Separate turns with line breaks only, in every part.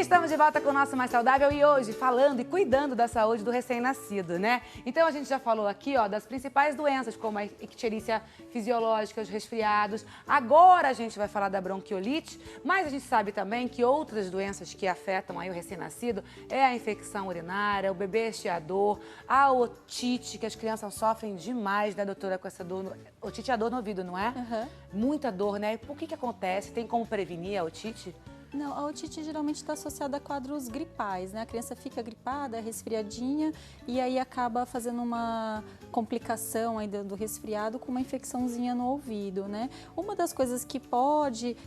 estamos de volta com o nosso Mais Saudável e hoje falando e cuidando da saúde do recém-nascido, né? Então a gente já falou aqui, ó, das principais doenças, como a icterícia fisiológica, os resfriados. Agora a gente vai falar da bronquiolite, mas a gente sabe também que outras doenças que afetam aí o recém-nascido é a infecção urinária, o bebê estiador, a otite, que as crianças sofrem demais, né, doutora, com essa dor. Otite é a dor no ouvido, não é?
Uhum.
Muita dor, né? Por que acontece? Tem como prevenir a otite?
Não, a otite geralmente está associada a quadros gripais, né? A criança fica gripada, resfriadinha e aí acaba fazendo uma complicação aí do resfriado com uma infecçãozinha no ouvido, né? Uma das coisas que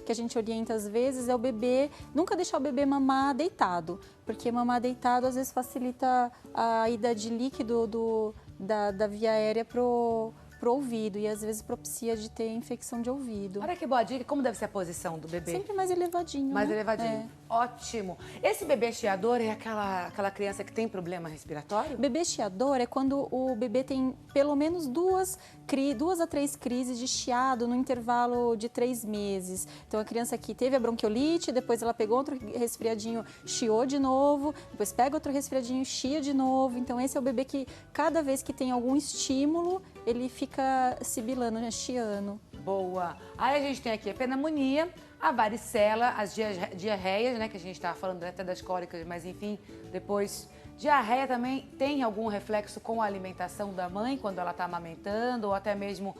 a gente orienta às vezes é o bebê, nunca deixar o bebê mamar deitado, porque mamar deitado às vezes facilita a ida de líquido da via aérea pro ouvido e às vezes propicia de ter infecção de ouvido.
Olha que boa dica. Como deve ser a posição do bebê?
Sempre mais elevadinho,
Mais
né?
elevadinho. É. Ótimo. Esse bebê chiador é aquela criança que tem problema respiratório?
Bebê chiador é quando o bebê tem pelo menos duas a 3 crises de chiado no intervalo de 3 meses. Então a criança aqui teve a bronquiolite, depois ela pegou outro resfriadinho, chiou de novo, depois pega outro resfriadinho, chia de novo. Então esse é o bebê que cada vez que tem algum estímulo, ele fica sibilando, né, chiando.
Boa. Aí a gente tem aqui a pneumonia, a varicela, as diarreias, né, que a gente estava falando até das cólicas, mas enfim, depois... Diarreia também tem algum reflexo com a alimentação da mãe quando ela está amamentando ou até mesmo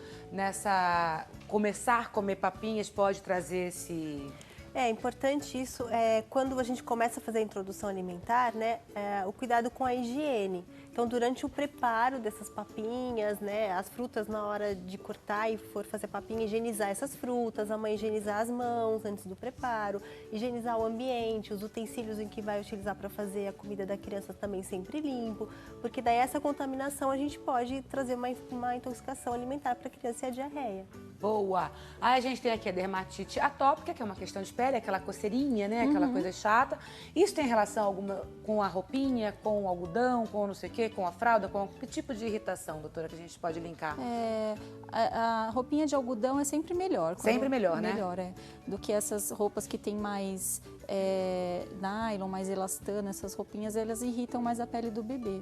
começar a comer papinhas pode trazer esse...
É importante isso, quando a gente começa a fazer a introdução alimentar, né, o cuidado com a higiene. Então, durante o preparo dessas papinhas, né, as frutas na hora de cortar e for fazer papinha, higienizar essas frutas, a mãe higienizar as mãos antes do preparo, higienizar o ambiente, os utensílios em que vai utilizar para fazer a comida da criança também sempre limpo, porque daí essa contaminação a gente pode trazer uma intoxicação alimentar para a criança e a diarreia.
Boa! Aí a gente tem aqui a dermatite atópica, que é uma questão de pele, aquela coceirinha, né? Aquela coisa chata. Isso tem relação alguma com a roupinha, com o algodão, com não sei o quê, com a fralda? Com que tipo de irritação, doutora, que a gente pode linkar?
A roupinha de algodão é sempre melhor.
Sempre melhor, né?
Melhor, do que essas roupas que tem mais nylon, mais elastano. Essas roupinhas, elas irritam mais a pele do bebê.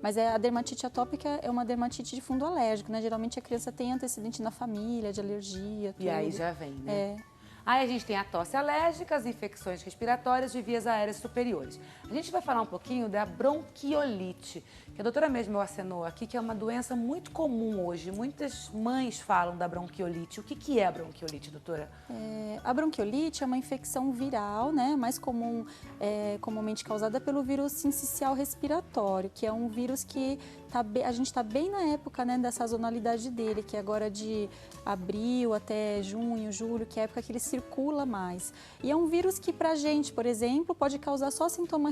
Mas a dermatite atópica é uma dermatite de fundo alérgico, né? Geralmente a criança tem antecedente na família, de alergia, tudo.
E aí já vem, né? Aí a gente tem a tosse alérgica, as infecções respiratórias de vias aéreas superiores. A gente vai falar um pouquinho da bronquiolite, que a doutora mesmo acenou aqui, que é uma doença muito comum hoje. Muitas mães falam da bronquiolite. O que é a bronquiolite, doutora?
A bronquiolite é uma infecção viral, né? Mais comum, comumente causada pelo vírus sincicial respiratório, que é um vírus que a gente está bem na época, né, da sazonalidade dele, que é agora de abril até junho, julho, que é a época que ele circula mais. E é um vírus que pra gente, por exemplo, pode causar só sintoma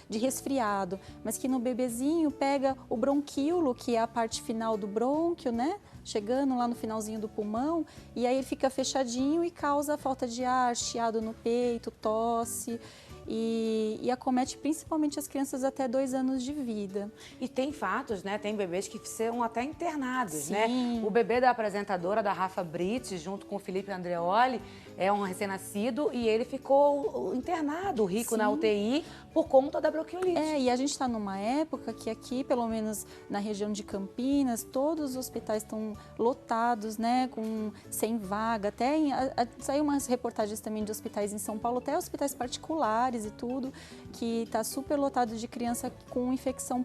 de resfriado, mas que no bebezinho pega o bronquíolo, que é a parte final do brônquio, né? Chegando lá no finalzinho do pulmão, e aí ele fica fechadinho e causa falta de ar, chiado no peito, tosse. E acomete principalmente as crianças até 2 anos de vida.
E tem fatos, né? Tem bebês que são até internados,
Sim.
né? O bebê da apresentadora, da Rafa Brits, junto com o Felipe Andreoli, é um recém-nascido e ele ficou internado, rico na UTI, por conta da bronquiolite.
E a gente está numa época que aqui, pelo menos na região de Campinas, todos os hospitais estão lotados, né? Sem vaga. Saiu umas reportagens também de hospitais em São Paulo, até hospitais particulares e tudo, que está super lotado de criança com infecção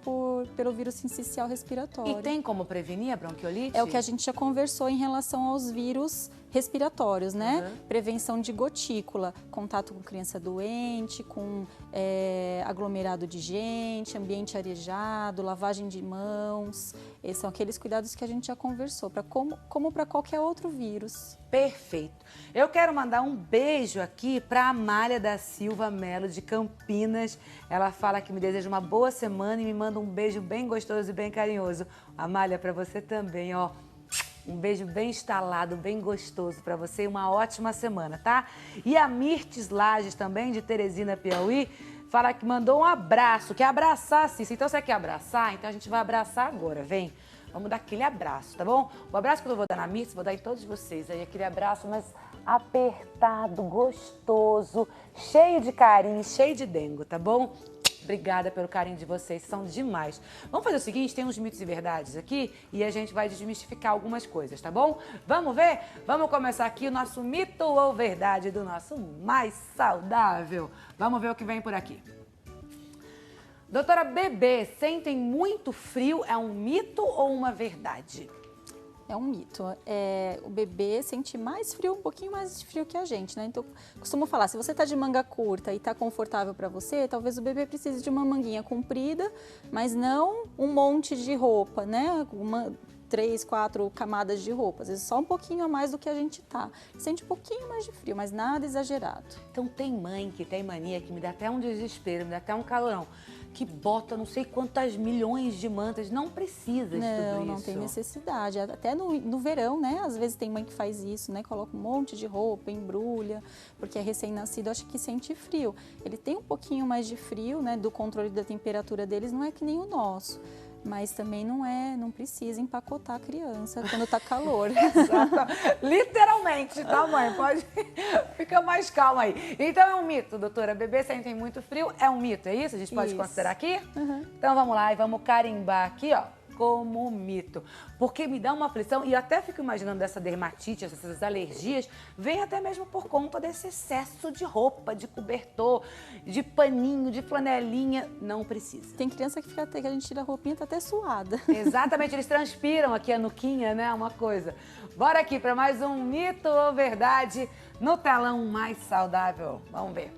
pelo vírus sincicial respiratório.
E tem como prevenir a bronquiolite?
É o que a gente já conversou em relação aos vírus respiratórios, né? Prevenção de gotícula, contato com criança doente, com aglomerado de gente, ambiente arejado, lavagem de mãos. Esses são aqueles cuidados que a gente já conversou, como para qualquer outro vírus.
Perfeito. Eu quero mandar um beijo aqui para a Amália da Silva Melo, de Campinas. Ela fala que me deseja uma boa semana e me manda um beijo bem gostoso e bem carinhoso. Amália, para você também, ó. Um beijo bem instalado, bem gostoso para você e uma ótima semana, tá? E a Mirtes Lages também, de Teresina, Piauí, fala que mandou um abraço, quer abraçar, Cícera. Então você quer abraçar? Então a gente vai abraçar agora, vem. vamos dar aquele abraço, tá bom? O abraço que eu vou dar na missa, vou dar em todos vocês aí, aquele abraço, mas apertado, gostoso, cheio de carinho, cheio de dengo, tá bom? Obrigada pelo carinho de vocês, são demais. Vamos fazer o seguinte, tem uns mitos e verdades aqui e a gente vai desmistificar algumas coisas, tá bom? Vamos ver? Vamos começar aqui o nosso mito ou verdade do nosso mais saudável. Vamos ver o que vem por aqui. Doutora, bebês sentem muito frio, é um mito ou uma verdade?
É um mito. O bebê sente mais frio, um pouquinho mais de frio que a gente, né? Então, costumo falar, se você tá de manga curta e tá confortável para você, talvez o bebê precise de uma manguinha comprida, mas não um monte de roupa, né? 3, 4 camadas de roupa, às vezes só um pouquinho a mais do que a gente tá. Sente um pouquinho mais de frio, mas nada exagerado.
Então tem mãe que tem mania que me dá até um desespero, me dá até um calorão, que bota não sei quantas milhões de mantas, não precisa de tudo isso.
Não tem necessidade. Até no verão, né? Às vezes tem mãe que faz isso, né? Coloca um monte de roupa, embrulha, porque é recém-nascido, acha que sente frio. Ele tem um pouquinho mais de frio, né? Do controle da temperatura deles, não é que nem o nosso. Mas também não precisa empacotar a criança quando tá calor.
Exato. Literalmente, tá, mãe? Pode... Fica mais calma aí. Então é um mito, doutora. Bebês sentem muito frio, é um mito, é isso? A gente pode considerar aqui?
Uhum.
Então vamos lá e vamos carimbar aqui, ó, como mito. Porque me dá uma aflição, e eu até fico imaginando essa dermatite, essas alergias, vem até mesmo por conta desse excesso de roupa, de cobertor, de paninho, de flanelinha. Não precisa.
Tem criança que a gente tira a roupinha, tá até suada.
Exatamente, eles transpiram aqui a nuquinha, né? Uma coisa. Bora aqui para mais um mito ou verdade no telão mais saudável. Vamos ver.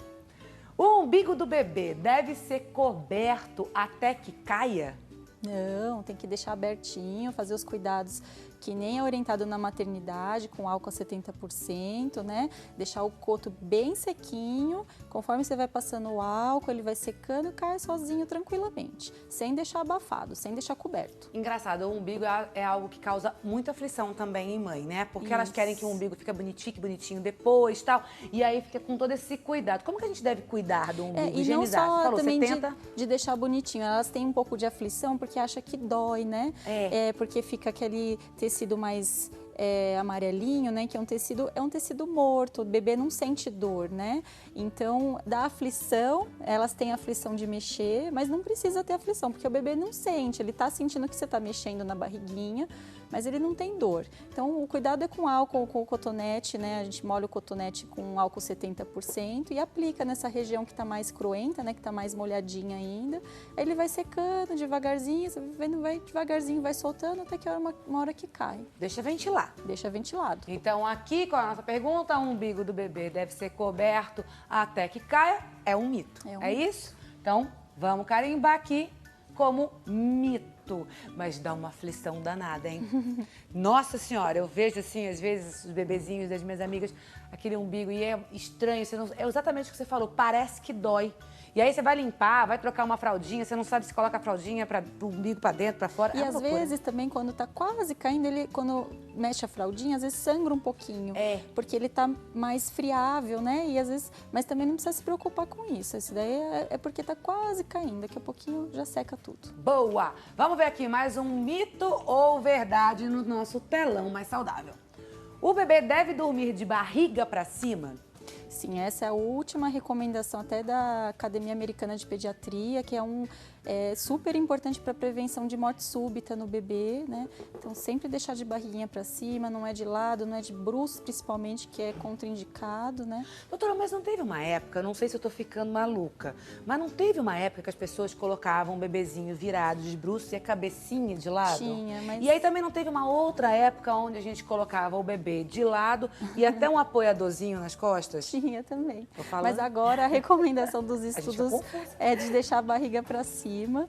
O umbigo do bebê deve ser coberto até que caia?
Não, tem que deixar abertinho, fazer os cuidados que nem é orientado na maternidade, com álcool a 70%, né? Deixar o coto bem sequinho, conforme você vai passando o álcool, ele vai secando e cai sozinho tranquilamente, sem deixar abafado, sem deixar coberto.
Engraçado, o umbigo é algo que causa muita aflição também em mãe, né? Porque elas querem que o umbigo fique bonitinho depois, tal, e aí fica com todo esse cuidado. Como que a gente deve cuidar do umbigo?
E não só
você falou,
também
70?
de deixar bonitinho, elas têm um pouco de aflição porque acha que dói, né? Porque fica aquele tecido mais amarelinho, né? Que é um tecido morto, o bebê não sente dor, né? Então, dá aflição, elas têm aflição de mexer, mas não precisa ter aflição, porque o bebê não sente, ele tá sentindo que você tá mexendo na barriguinha, mas ele não tem dor. Então, o cuidado é com álcool, com o cotonete, né? A gente molha o cotonete com álcool 70% e aplica nessa região que tá mais cruenta, né? Que tá mais molhadinha ainda. Aí ele vai secando devagarzinho, você vai devagarzinho, vai soltando até que uma hora que cai.
Deixa ventilar.
Deixa ventilado.
Então, aqui com a nossa pergunta, o umbigo do bebê deve ser coberto até que caia? É um mito. É isso? Então, vamos carimbar aqui como mito. Mas dá uma aflição danada, hein? Nossa Senhora, eu vejo assim, às vezes, os bebezinhos das minhas amigas, aquele umbigo, e é estranho, é exatamente o que você falou, parece que dói. E aí você vai limpar, vai trocar uma fraldinha, você não sabe se coloca a fraldinha do umbigo pra dentro, pra fora.
E às vezes também, quando tá quase caindo, quando mexe a fraldinha, às vezes sangra um pouquinho. Porque ele tá mais friável, né? E às vezes, mas também não precisa se preocupar com isso. Isso daí é porque tá quase caindo, daqui a pouquinho já seca tudo.
Boa! Vamos ver aqui mais um mito ou verdade no nosso telão mais saudável. O bebê deve dormir de barriga pra cima?
Sim, essa é a última recomendação até da Academia Americana de Pediatria, que é super importante para a prevenção de morte súbita no bebê, né? Então, sempre deixar de barriguinha para cima, não é de lado, não é de bruços, principalmente, que é contraindicado, né?
Doutora, mas não teve uma época, não sei se eu tô ficando maluca, mas não teve uma época que as pessoas colocavam o bebezinho virado de bruços e a cabecinha de lado?
Tinha, mas...
E aí também não teve uma outra época onde a gente colocava o bebê de lado e até um apoiadorzinho nas costas?
Tinha também.
Mas
agora a recomendação dos estudos é de deixar a barriga para cima,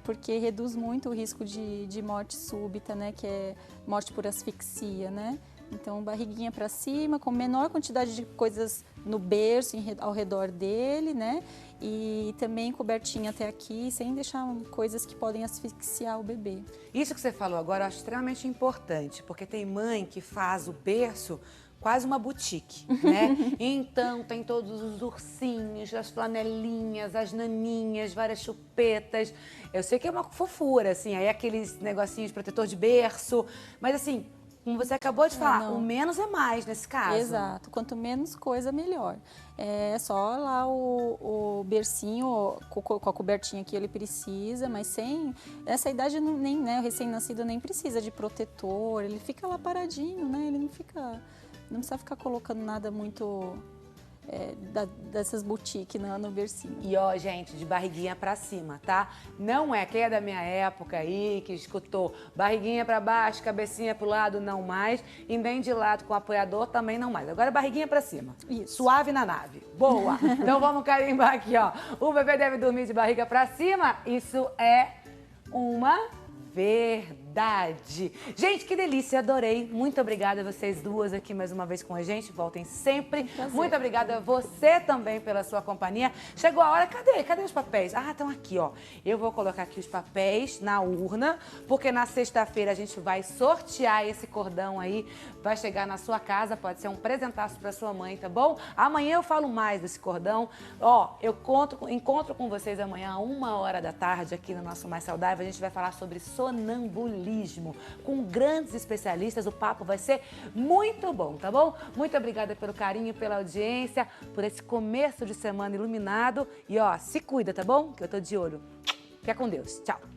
porque reduz muito o risco de morte súbita, né? Que é morte por asfixia, né? Então, barriguinha para cima, com menor quantidade de coisas no berço, ao redor dele, né? E também cobertinha até aqui, sem deixar coisas que podem asfixiar o bebê.
Isso que você falou agora eu acho extremamente importante, porque tem mãe que faz o berço quase uma boutique, né? Então tem todos os ursinhos, as flanelinhas, as naninhas, várias chupetas. Eu sei que é uma fofura, assim, aí aqueles negocinhos protetor de berço, mas assim, como você acabou de falar, o menos é mais nesse caso.
Exato, quanto menos coisa, melhor. É só lá o bercinho, com a cobertinha que ele precisa, mas sem... Nessa idade, nem, né, o recém-nascido nem precisa de protetor, ele fica lá paradinho, né? Ele não precisa ficar colocando nada muito... dessas boutiques no bercinho.
E ó, gente, de barriguinha pra cima, tá? Não é quem é da minha época aí, que escutou barriguinha pra baixo, cabecinha pro lado, não mais. E nem de lado com apoiador, também não mais. Agora barriguinha pra cima.
Isso.
Suave na nave. Boa! Então vamos carimbar aqui, ó. O bebê deve dormir de barriga pra cima. Isso é uma verdade. Gente, que delícia, adorei. Muito obrigada a vocês duas aqui mais uma vez com a gente. Voltem sempre. Muito obrigada a você também pela sua companhia. Chegou a hora, cadê os papéis? Ah, estão aqui, ó. Eu vou colocar aqui os papéis na urna, porque na sexta-feira a gente vai sortear esse cordão aí. Vai chegar na sua casa, pode ser um presentaço para sua mãe, tá bom? Amanhã eu falo mais desse cordão. Ó, eu encontro com vocês amanhã a 1h da tarde aqui no nosso Mais Saudável. A gente vai falar sobre sonambulismo com grandes especialistas. O papo vai ser muito bom, tá bom? Muito obrigada pelo carinho, pela audiência, por esse começo de semana iluminado. E ó, se cuida, tá bom? Que eu tô de olho. Fica com Deus. Tchau.